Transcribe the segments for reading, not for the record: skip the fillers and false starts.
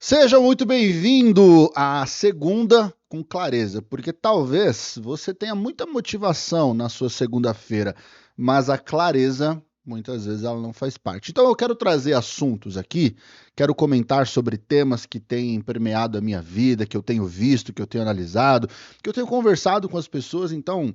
Seja muito bem-vindo à segunda com clareza, porque talvez você tenha muita motivação na sua segunda-feira, mas a clareza muitas vezes ela não faz parte. Então eu quero trazer assuntos aqui, quero comentar sobre temas que têm permeado a minha vida, que eu tenho visto, que eu tenho analisado, que eu tenho conversado com as pessoas. Então,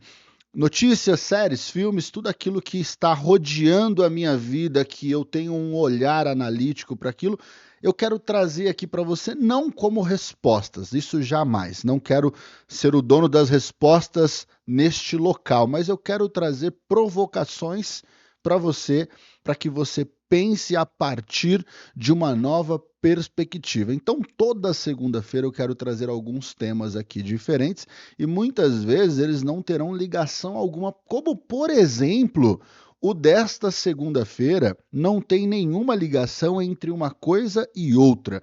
notícias, séries, filmes, tudo aquilo que está rodeando a minha vida, que eu tenho um olhar analítico para aquilo, eu quero trazer aqui para você não como respostas, isso jamais. Não quero ser o dono das respostas neste local, mas eu quero trazer provocações para você, para que você pense a partir de uma nova perspectiva. Então, toda segunda-feira eu quero trazer alguns temas aqui diferentes e muitas vezes eles não terão ligação alguma, como por exemplo, o desta segunda-feira não tem nenhuma ligação entre uma coisa e outra,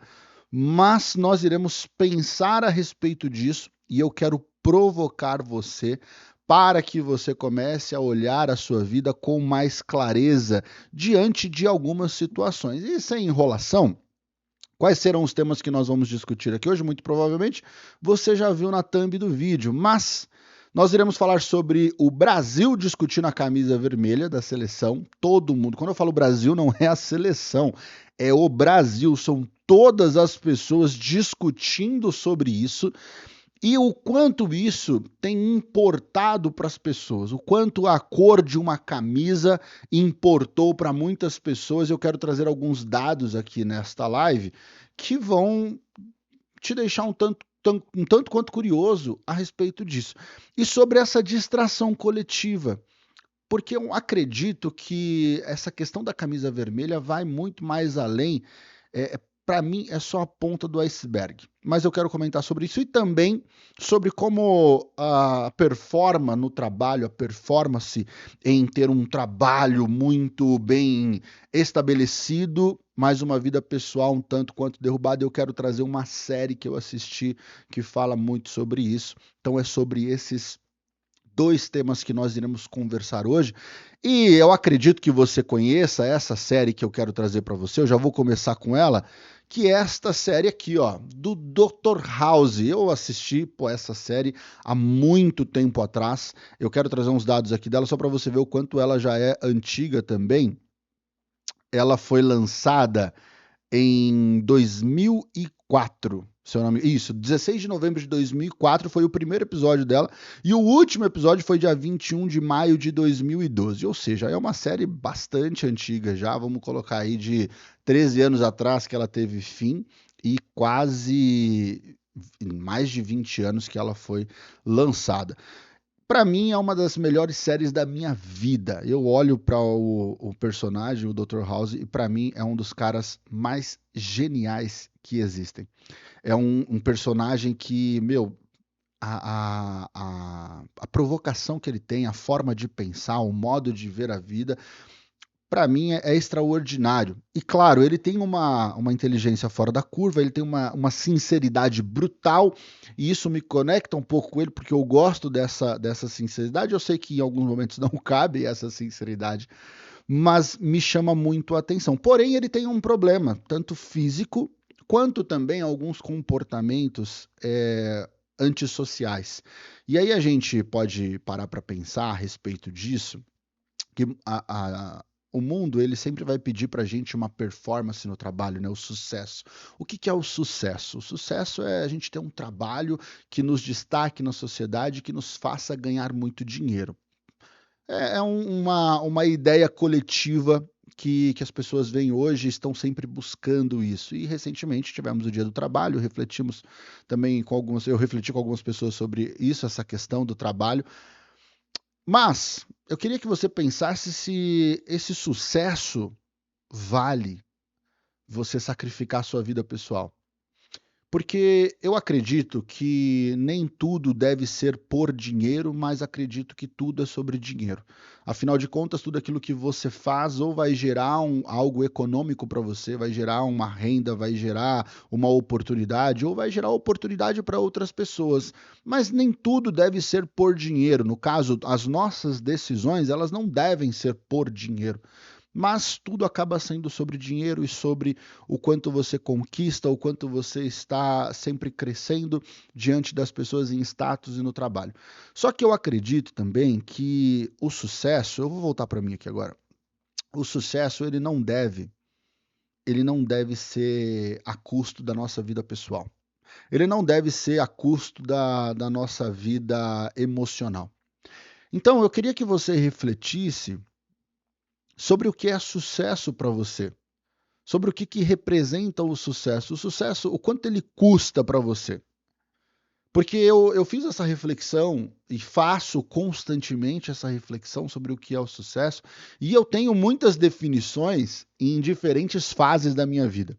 mas nós iremos pensar a respeito disso e eu quero provocar você para que você comece a olhar a sua vida com mais clareza diante de algumas situações. E sem enrolação, quais serão os temas que nós vamos discutir aqui hoje? Muito provavelmente você já viu na thumb do vídeo, mas nós iremos falar sobre o Brasil discutindo a camisa vermelha da seleção. Todo mundo, quando eu falo Brasil, não é a seleção, é o Brasil, são todas as pessoas discutindo sobre isso e o quanto isso tem importado para as pessoas, o quanto a cor de uma camisa importou para muitas pessoas. Eu quero trazer alguns dados aqui nesta live que vão te deixar um tanto quanto curioso a respeito disso. E sobre essa distração coletiva, porque eu acredito que essa questão da camisa vermelha vai muito mais além. Para mim, é só a ponta do iceberg. Mas eu quero comentar sobre isso e também sobre como a performance no trabalho, a performance em ter um trabalho muito bem estabelecido, mas uma vida pessoal um tanto quanto derrubada. Eu quero trazer uma série que eu assisti que fala muito sobre isso. Então, é sobre esses dois temas que nós iremos conversar hoje. E eu acredito que você conheça essa série que eu quero trazer para você. Eu já vou começar com ela, que é esta série aqui, ó, do Dr. House. Eu assisti essa série há muito tempo atrás. Eu quero trazer uns dados aqui dela só para você ver o quanto ela já é antiga também. Ela foi lançada em 2004, seu nome, isso, 16 de novembro de 2004 foi o primeiro episódio dela, e o último episódio foi dia 21 de maio de 2012, ou seja, é uma série bastante antiga já, vamos colocar aí de 13 anos atrás que ela teve fim, e quase mais de 20 anos que ela foi lançada. Para mim é uma das melhores séries da minha vida. Eu olho para o personagem, o Dr. House, e para mim é um dos caras mais geniais que existem. É um personagem que, meu, a provocação que ele tem, a forma de pensar, o modo de ver a vida, para mim é extraordinário. E claro, ele tem uma inteligência fora da curva, ele tem uma sinceridade brutal, e isso me conecta um pouco com ele, porque eu gosto dessa sinceridade. Eu sei que em alguns momentos não cabe essa sinceridade, mas me chama muito a atenção. Porém, ele tem um problema, tanto físico, quanto também alguns comportamentos antissociais. E aí a gente pode parar para pensar a respeito disso, que o mundo ele sempre vai pedir para a gente uma performance no trabalho, né? O sucesso. O que é o sucesso? O sucesso é a gente ter um trabalho que nos destaque na sociedade, que nos faça ganhar muito dinheiro. Uma ideia coletiva que as pessoas veem hoje e estão sempre buscando isso. E recentemente tivemos o Dia do Trabalho, refletimos também com algumas, eu refleti com algumas pessoas sobre isso, essa questão do trabalho. Mas eu queria que você pensasse se esse sucesso vale você sacrificar sua vida pessoal. Porque eu acredito que nem tudo deve ser por dinheiro, mas acredito que tudo é sobre dinheiro. Afinal de contas, tudo aquilo que você faz ou vai gerar algo econômico para você, vai gerar uma renda, vai gerar uma oportunidade, ou vai gerar oportunidade para outras pessoas. Mas nem tudo deve ser por dinheiro. No caso, as nossas decisões, elas não devem ser por dinheiro. mas tudo acaba sendo sobre dinheiro e sobre o quanto você conquista, o quanto você está sempre crescendo diante das pessoas em status e no trabalho. Só que eu acredito também que o sucesso, eu vou voltar para mim aqui agora. O sucesso ele não deve ser a custo da nossa vida pessoal. Ele não deve ser a custo da nossa vida emocional. Então, eu queria que você refletisse sobre o que é sucesso para você, sobre o que representa o sucesso. O sucesso, o quanto ele custa para você. Porque eu fiz essa reflexão e faço constantemente essa reflexão sobre o que é o sucesso, e eu tenho muitas definições em diferentes fases da minha vida.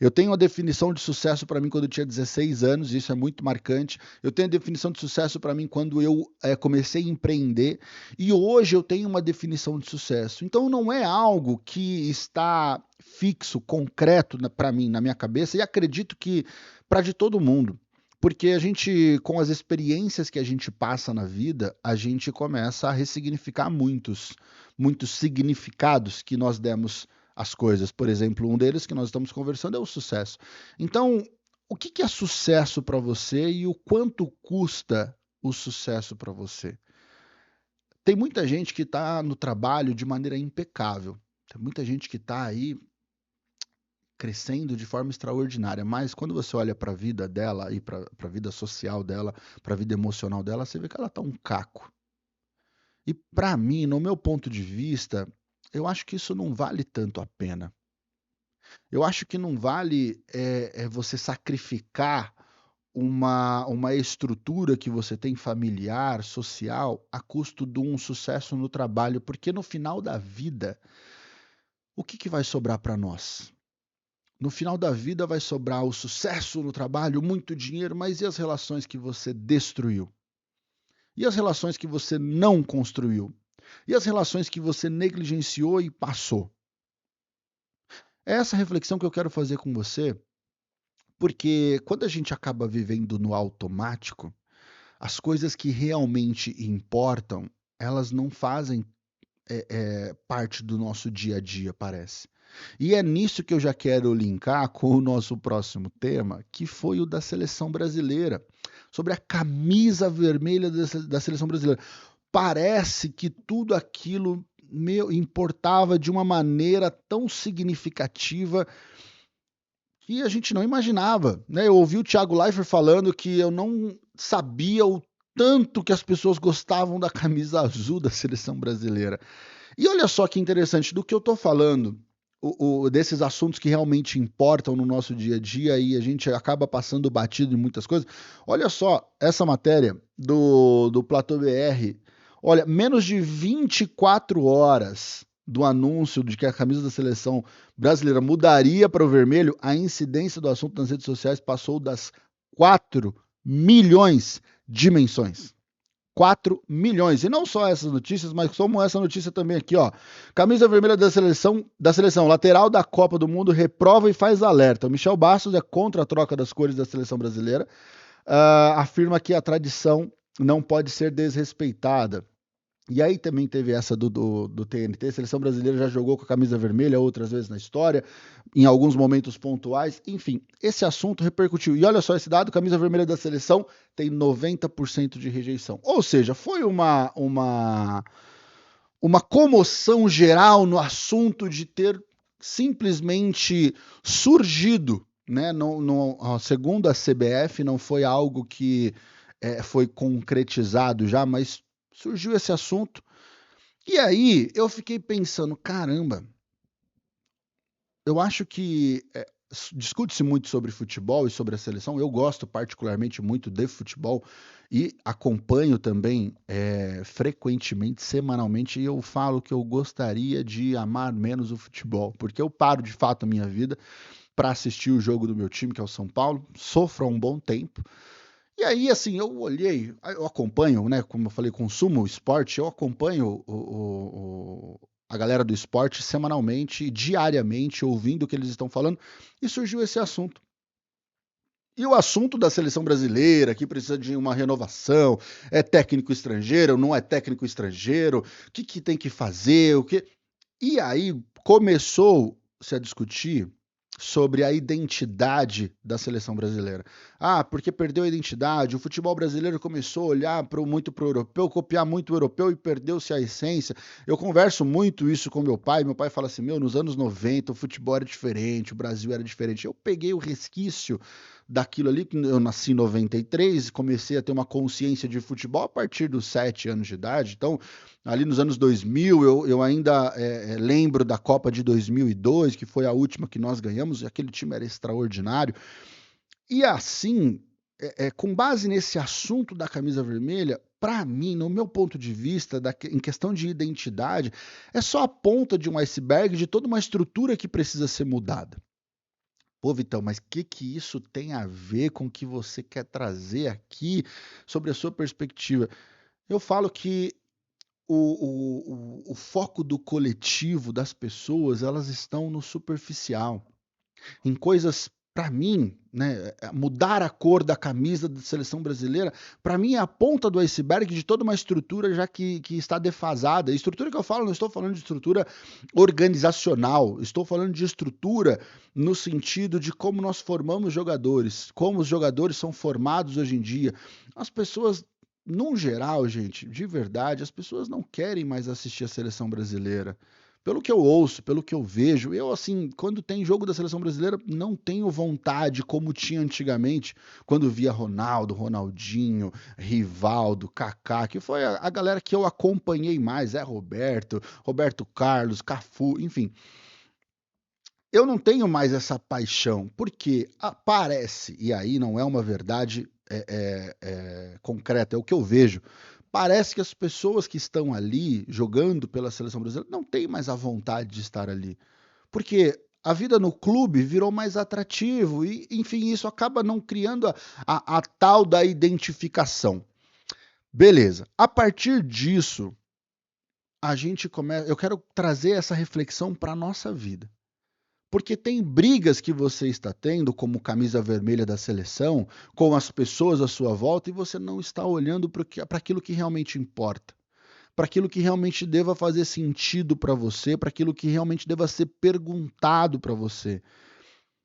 Eu tenho a definição de sucesso para mim quando eu tinha 16 anos, isso é muito marcante. Eu tenho a definição de sucesso para mim quando eu comecei a empreender. E hoje eu tenho uma definição de sucesso. Então não é algo que está fixo, concreto para mim, na minha cabeça, e acredito que para de todo mundo. Porque a gente, com as experiências que a gente passa na vida, a gente começa a ressignificar muitos significados que nós demos as coisas. Por exemplo, um deles que nós estamos conversando é o sucesso. Então, o que é sucesso para você e o quanto custa o sucesso para você? Tem muita gente que está no trabalho de maneira impecável. Tem muita gente que está aí crescendo de forma extraordinária, mas quando você olha para a vida dela e para a vida social dela, para a vida emocional dela, você vê que ela está um caco. E para mim, no meu ponto de vista, eu acho que isso não vale tanto a pena. Eu acho que não vale você sacrificar uma estrutura que você tem familiar, social, a custo de um sucesso no trabalho, porque no final da vida, o que vai sobrar para nós? No final da vida vai sobrar o sucesso no trabalho, muito dinheiro, mas e as relações que você destruiu? E as relações que você não construiu? E as relações que você negligenciou e passou? É essa reflexão que eu quero fazer com você, porque quando a gente acaba vivendo no automático, as coisas que realmente importam, elas não fazem parte do nosso dia a dia, parece. E é nisso que eu já quero linkar com o nosso próximo tema, que foi o da seleção brasileira, sobre a camisa vermelha da seleção brasileira. Parece que tudo aquilo importava de uma maneira tão significativa que a gente não imaginava, né? Eu ouvi o Thiago Leifert falando que eu não sabia o tanto que as pessoas gostavam da camisa azul da seleção brasileira. E olha só que interessante, do que eu estou falando, desses assuntos que realmente importam no nosso dia a dia e a gente acaba passando batido em muitas coisas. Olha só essa matéria do Platô BR. Olha, menos de 24 horas do anúncio de que a camisa da seleção brasileira mudaria para o vermelho, a incidência do assunto nas redes sociais passou das 4 milhões de menções. 4 milhões. E não só essas notícias, mas como essa notícia também aqui, ó. Camisa vermelha da seleção lateral da Copa do Mundo reprova e faz alerta. O Michel Bastos é contra a troca das cores da seleção brasileira. Afirma que a tradição não pode ser desrespeitada. E aí também teve essa do TNT, a seleção brasileira já jogou com a camisa vermelha outras vezes na história, em alguns momentos pontuais, enfim, esse assunto repercutiu. E olha só esse dado, camisa vermelha da seleção tem 90% de rejeição. Ou seja, foi uma comoção geral no assunto de ter simplesmente surgido, né? Segundo a CBF, não foi algo que foi concretizado já, mas surgiu esse assunto. E aí eu fiquei pensando, caramba, eu acho que discute-se muito sobre futebol e sobre a seleção. Eu gosto particularmente muito de futebol e acompanho também frequentemente, semanalmente, e eu falo que eu gostaria de amar menos o futebol, porque eu paro de fato a minha vida para assistir o jogo do meu time, que é o São Paulo, sofro há um bom tempo. E aí, assim, eu olhei, eu acompanho, né? Como eu falei, consumo esporte, eu acompanho a galera do esporte semanalmente, diariamente, ouvindo o que eles estão falando, e surgiu esse assunto. E o assunto da seleção brasileira, que precisa de uma renovação, é técnico estrangeiro, não é técnico estrangeiro, o que tem que fazer, o que. E aí começou-se a discutir sobre a identidade da seleção brasileira. Ah, porque perdeu a identidade, o futebol brasileiro começou a olhar muito para o europeu, copiar muito o europeu e perdeu-se a essência. Eu converso muito isso com meu pai fala assim, nos anos 90 o futebol era diferente, o Brasil era diferente. Eu peguei o resquício daquilo ali, eu nasci em 93, comecei a ter uma consciência de futebol a partir dos 7 anos de idade, então ali nos anos 2000, eu ainda lembro da Copa de 2002, que foi a última que nós ganhamos, e aquele time era extraordinário. E assim, com base nesse assunto da camisa vermelha, para mim, no meu ponto de vista, em questão de identidade, é só a ponta de um iceberg de toda uma estrutura que precisa ser mudada. Pô, Vitão, mas o que isso tem a ver com o que você quer trazer aqui sobre a sua perspectiva? Eu falo que o foco do coletivo, das pessoas, elas estão no superficial, em coisas, para mim, né, mudar a cor da camisa da seleção brasileira, para mim é a ponta do iceberg de toda uma estrutura já que está defasada. Estrutura que eu falo, não estou falando de estrutura organizacional, estou falando de estrutura no sentido de como nós formamos jogadores, como os jogadores são formados hoje em dia. As pessoas no geral, gente, de verdade, as pessoas não querem mais assistir a seleção brasileira. Pelo que eu ouço, pelo que eu vejo, eu, assim, quando tem jogo da seleção brasileira, não tenho vontade como tinha antigamente, quando via Ronaldo, Ronaldinho, Rivaldo, Kaká, que foi a galera que eu acompanhei mais, Roberto, Roberto Carlos, Cafu, enfim. Eu não tenho mais essa paixão, porque parece, e aí não é uma verdade concreta, é o que eu vejo. Parece que as pessoas que estão ali jogando pela seleção brasileira não têm mais a vontade de estar ali. Porque a vida no clube virou mais atrativo e, enfim, isso acaba não criando a tal da identificação. Beleza. A partir disso, a gente começa. Eu quero trazer essa reflexão para a nossa vida. Porque tem brigas que você está tendo, como camisa vermelha da seleção, com as pessoas à sua volta, e você não está olhando para aquilo que realmente importa, para aquilo que realmente deva fazer sentido para você, para aquilo que realmente deva ser perguntado para você.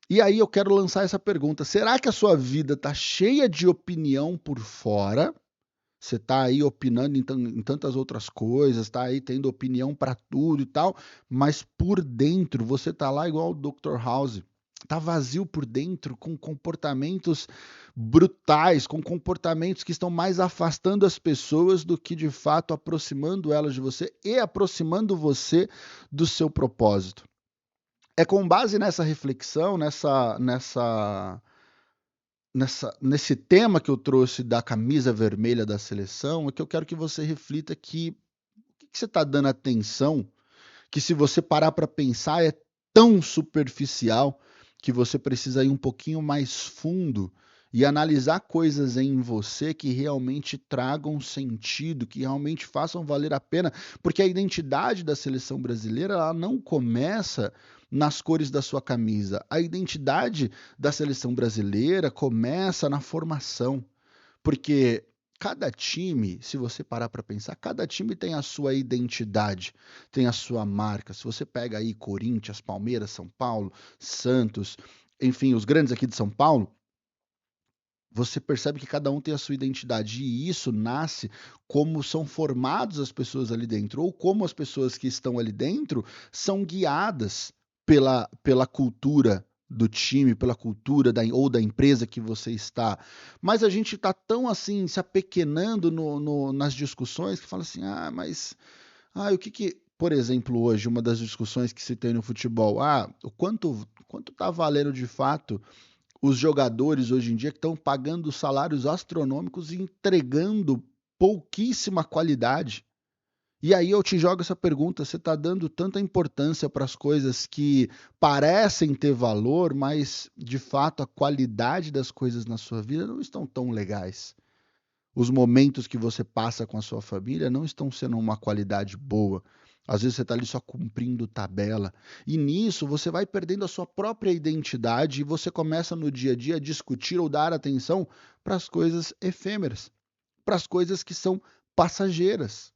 E aí eu quero lançar essa pergunta: será que a sua vida está cheia de opinião por fora? Você está aí opinando em tantas outras coisas, está aí tendo opinião para tudo e tal, mas por dentro você está lá igual o Dr. House. Está vazio por dentro, com comportamentos brutais, com comportamentos que estão mais afastando as pessoas do que de fato aproximando elas de você e aproximando você do seu propósito. É com base nessa reflexão, nesse tema que eu trouxe da camisa vermelha da seleção, é que eu quero que você reflita que o que você está dando atenção, que se você parar para pensar é tão superficial que você precisa ir um pouquinho mais fundo e analisar coisas em você que realmente tragam sentido, que realmente façam valer a pena, porque a identidade da seleção brasileira ela não começa nas cores da sua camisa. A identidade da seleção brasileira começa na formação, porque cada time, se você parar para pensar, cada time tem a sua identidade, tem a sua marca. Se você pega aí Corinthians, Palmeiras, São Paulo, Santos, enfim, os grandes aqui de São Paulo, você percebe que cada um tem a sua identidade e isso nasce como são formados as pessoas ali dentro ou como as pessoas que estão ali dentro são guiadas pela cultura do time, pela cultura ou da empresa que você está. Mas a gente está tão assim se apequenando nas discussões que fala assim, mas o que por exemplo, hoje, uma das discussões que se tem no futebol, o quanto está valendo de fato os jogadores hoje em dia que estão pagando salários astronômicos e entregando pouquíssima qualidade. E aí eu te jogo essa pergunta: você está dando tanta importância para as coisas que parecem ter valor, mas de fato a qualidade das coisas na sua vida não estão tão legais. Os momentos que você passa com a sua família não estão sendo uma qualidade boa. Às vezes você está ali só cumprindo tabela. E nisso você vai perdendo a sua própria identidade e você começa no dia a dia a discutir ou dar atenção para as coisas efêmeras, para as coisas que são passageiras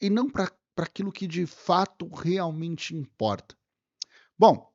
e não para aquilo que de fato realmente importa. Bom,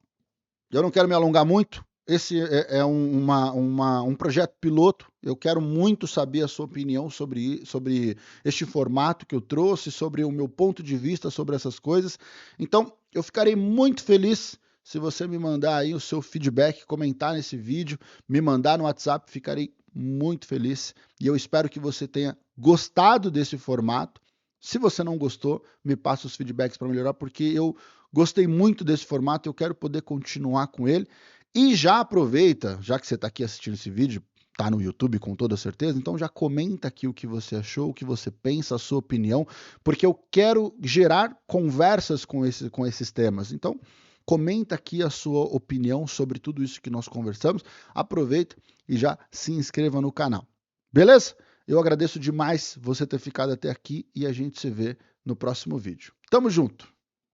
eu não quero me alongar muito. Esse é um projeto piloto. Eu quero muito saber a sua opinião sobre este formato que eu trouxe, sobre o meu ponto de vista sobre essas coisas. Então, eu ficarei muito feliz se você me mandar aí o seu feedback, comentar nesse vídeo, me mandar no WhatsApp, ficarei muito feliz. E eu espero que você tenha gostado desse formato. Se você não gostou, me passa os feedbacks para melhorar, porque eu gostei muito desse formato, eu quero poder continuar com ele. E já aproveita, já que você está aqui assistindo esse vídeo, está no YouTube com toda certeza, então já comenta aqui o que você achou, o que você pensa, a sua opinião, porque eu quero gerar conversas com esses temas. Então, comenta aqui a sua opinião sobre tudo isso que nós conversamos, aproveita e já se inscreva no canal. Beleza? Eu agradeço demais você ter ficado até aqui e a gente se vê no próximo vídeo. Tamo junto!